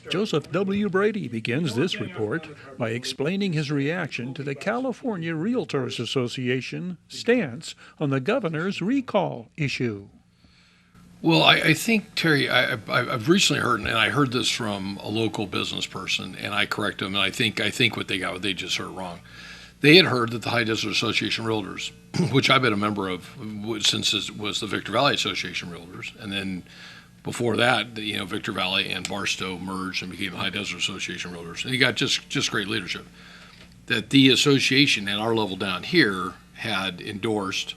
Joseph W. Brady begins this report by explaining his reaction to the California Realtors Association stance on the governor's recall issue. Well, I think, Terry, I've recently heard, and I heard this from a local business person, and I correct them, and I think what they just heard wrong. They had heard that the High Desert Association Realtors, which I've been a member of since it was the Victor Valley Association Realtors, and then before that, Victor Valley and Barstow merged and became the High Desert Association Realtors, and you got just great leadership. That the association at our level down here had endorsed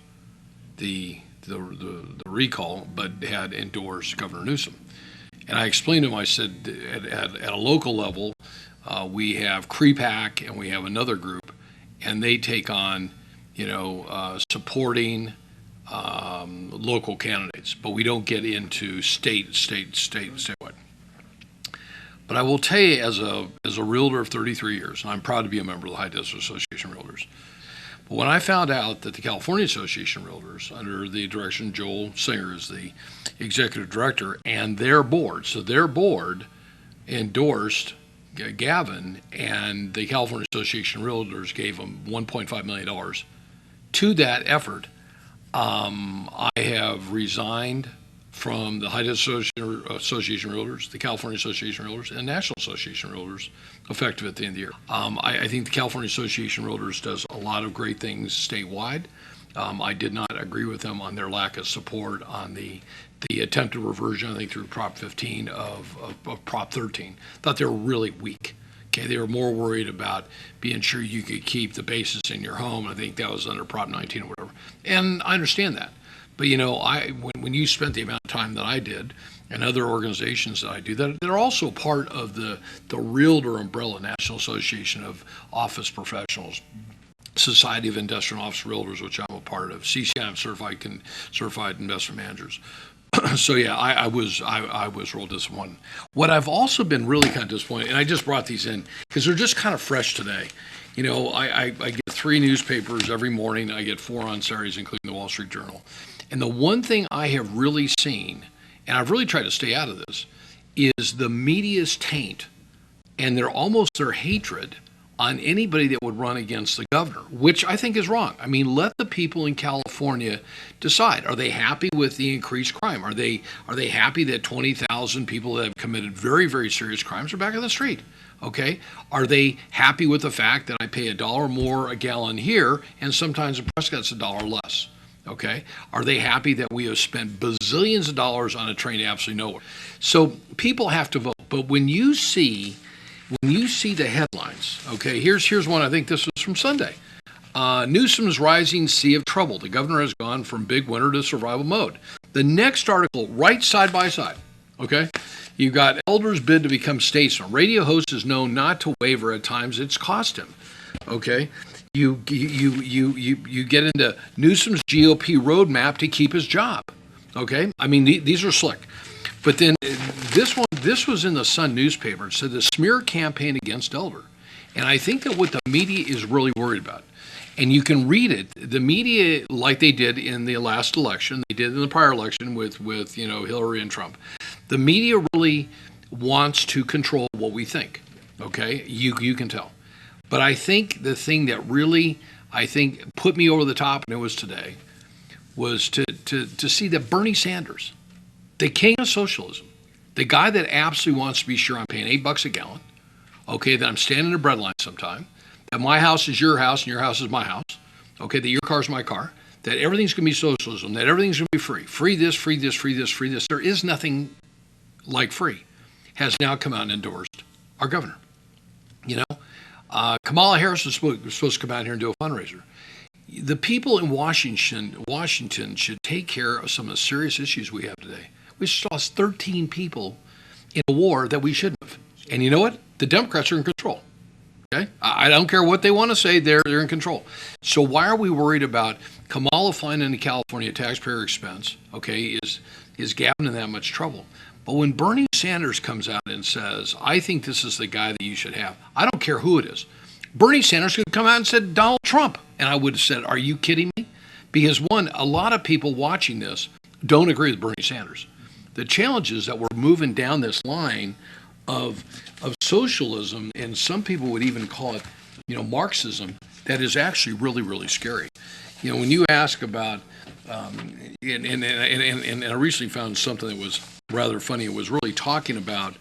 the recall, but had endorsed Governor Newsom. And I explained to him, I said, at a local level, we have CREPAC and we have another group, and they take on, supporting local candidates, but we don't get into statewide. But I will tell you, as a realtor of 33 years, and I'm proud to be a member of the High Desert Association Realtors, but when I found out that the California Association Realtors, under the direction of Joel Singer as the executive director, and their board, so their board endorsed Gavin, and the California Association Realtors gave him $1.5 million to that effort, I have resigned from the High Desert Association Realtors, the California Association Realtors, and the National Association Realtors, effective at the end of the year. I think the California Association Realtors does a lot of great things statewide. I did not agree with them on their lack of support on the attempted reversion, I think, through Prop 15 of Prop 13. Thought they were really weak. Okay, they were more worried about being sure you could keep the basis in your home. I think that was under Prop 19 or whatever. And I understand that. But, when you spent the amount of time that I did, and other organizations that I do, that are also part of the Realtor umbrella, National Association of Office Professionals, Society of Industrial Office Realtors, which I'm a part of, CCIM Certified Investment Managers. So yeah, I was real disappointed. What I've also been really kind of disappointed, and I just brought these in because they're just kind of fresh today. I get 3 newspapers every morning. I get 4 on Saturdays, including the Wall Street Journal. And the one thing I have really seen, and I've really tried to stay out of this, is the media's taint and their hatred on anybody that would run against the governor, which I think is wrong. I mean, let the people in California decide. Are they happy with the increased crime? Are they happy that 20,000 people that have committed very, very serious crimes are back on the street? Okay. Are they happy with the fact that I pay $1 more a gallon here, and sometimes in Prescott's $1 less? Okay. Are they happy that we have spent bazillions of dollars on a train to absolutely nowhere? So people have to vote. But when you see the headlines, okay, here's one. I think this was from Sunday. Newsom's rising sea of trouble. The governor has gone from big winner to survival mode. The next article, right side by side, okay, you've got Elder's bid to become statesman. Radio host is known not to waver at times. It's cost him. Okay, you get into Newsom's GOP roadmap to keep his job. Okay, I mean these are slick. But then this was in the Sun newspaper. It said the smear campaign against Elder. And I think that what the media is really worried about, and you can read it, the media, like they did in the last election, they did in the prior election with Hillary and Trump, the media really wants to control what we think. Okay, you can tell. But I think the thing that really, put me over the top, and it was today, was to see that Bernie Sanders, the king of socialism, the guy that absolutely wants to be sure I'm paying $8 a gallon, okay, that I'm standing in a bread line sometime, that my house is your house and your house is my house, okay, that your car is my car, that everything's going to be socialism, that everything's going to be free. Free this, free this, free this, free this. There is nothing like free, has now come out and endorsed our governor. Kamala Harris was supposed to come out here and do a fundraiser. The people in Washington should take care of some of the serious issues we have today. We just lost 13 people in a war that we shouldn't have. And you know what? The Democrats are in control. Okay? I don't care what they want to say, they're in control. So why are we worried about Kamala flying into California at taxpayer expense? Okay, is Gavin in that much trouble? But when Bernie Sanders comes out and says, I think this is the guy that you should have, I don't care who it is. Bernie Sanders could come out and said Donald Trump. And I would have said, are you kidding me? Because one, a lot of people watching this don't agree with Bernie Sanders. The challenge is that we're moving down this line of socialism, and some people would even call it, Marxism, that is actually really, really scary. When you ask about, and I recently found something that was rather funny. It was really talking about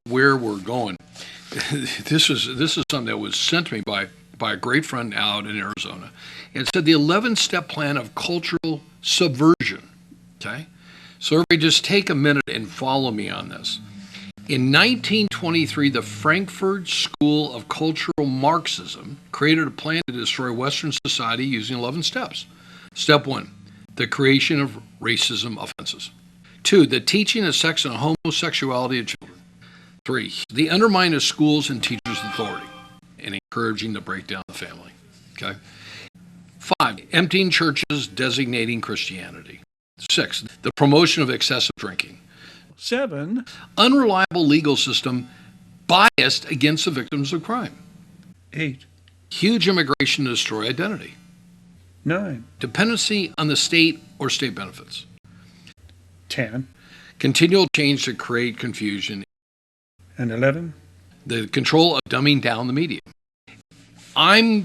where we're going. This is something that was sent to me by a great friend out in Arizona. It said the 11-step plan of cultural subversion. Okay, so everybody just take a minute and follow me on this. In 1923, the Frankfurt School of Cultural Marxism created a plan to destroy Western society using 11 steps. Step 1, the creation of racism offenses. 2, the teaching of sex and homosexuality of children. 3, the undermining of schools and teachers' authority and encouraging the breakdown of the family. Okay. 5, emptying churches, designating Christianity. 6, the promotion of excessive drinking. 7, unreliable legal system biased against the victims of crime. 8, Huge immigration to destroy identity. 9, Dependency on the state or state benefits. 10, Continual change to create confusion. and 11. The control of dumbing down the media. I'm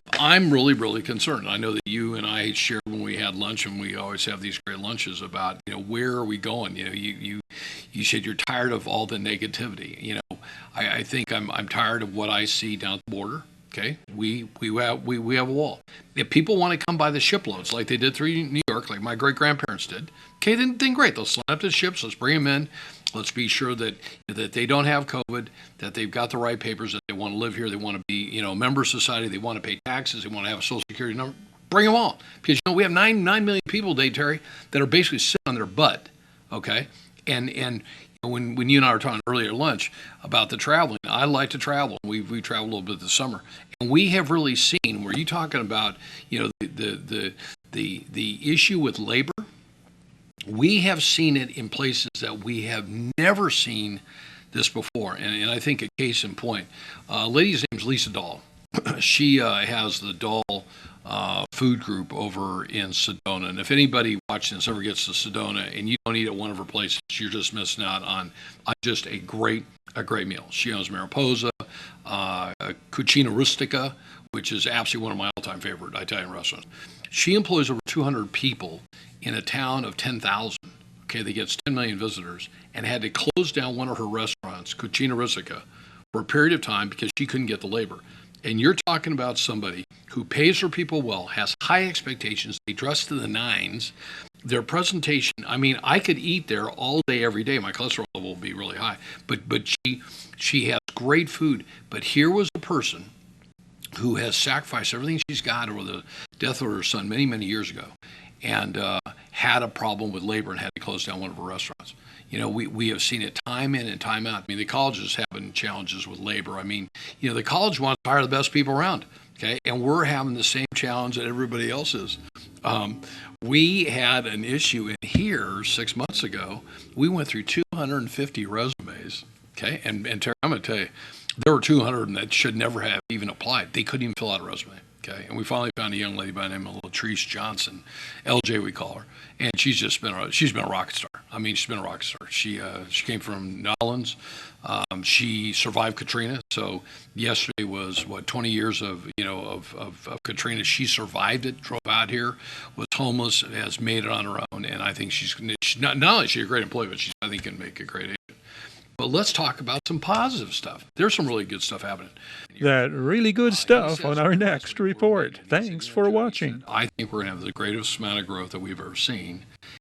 really, really concerned. I know that you and I shared when we had lunch, and we always have these great lunches about, where are we going? You said you're tired of all the negativity. I think I'm tired of what I see down at the border. Okay, we have a wall. If people want to come by the shiploads like they did through New York, like my great grandparents did, okay, then great. They'll sign up to the ships. Let's bring them in. Let's be sure that they don't have COVID, that they've got the right papers, that they want to live here, they want to be a member of society, they want to pay taxes, they want to have a social security number. Bring them all, because we have 9 million people today, Terry, that are basically sitting on their butt. Okay, and when you and I were talking earlier at lunch about the traveling, I like to travel. We travel a little bit this summer, and we have really seen where you talking about the issue with labor. We have seen it in places that we have never seen this before. And I think a case in point, lady's name's Lisa Dahl. She has the Dahl food group over in Sedona. And if anybody watching this ever gets to Sedona and you don't eat at one of her places, you're just missing out on just a great meal. She owns Mariposa, Cucina Rustica, which is absolutely one of my all-time favorite Italian restaurants. She employs over 200 people in a town of 10,000. Okay, that gets 10 million visitors, and had to close down one of her restaurants, Cucina Rustica, for a period of time because she couldn't get the labor. And you're talking about somebody who pays her people well, has high expectations, they dress to the nines. Their presentation, I could eat there all day, every day. My cholesterol level will be really high. But she has great food. But here was a person who has sacrificed everything she's got over the death of her son many, many years ago, and had a problem with labor and had to close down one of her restaurants. We have seen it time in and time out. The colleges having challenges with labor. The college wants to hire the best people around, okay? And we're having the same challenge that everybody else is. We had an issue in here 6 months ago. We went through 250 resumes, okay? And Terry, I'm going to tell you, there were 200 that should never have even applied. They couldn't even fill out a resume. Okay, and we finally found a young lady by the name of Latrice Johnson, LJ we call her, and she's been a rocket star. She's been a rocket star. She came from Nolans. She survived Katrina. So yesterday was 20 years of Katrina. She survived it, drove out here, was homeless, has made it on her own, and I think she's not only is she a great employee, but I think can make a great agent. But let's talk about some positive stuff. There's some really good stuff happening. That really good stuff on our next report. Thanks for watching. I think we're going to have the greatest amount of growth that we've ever seen.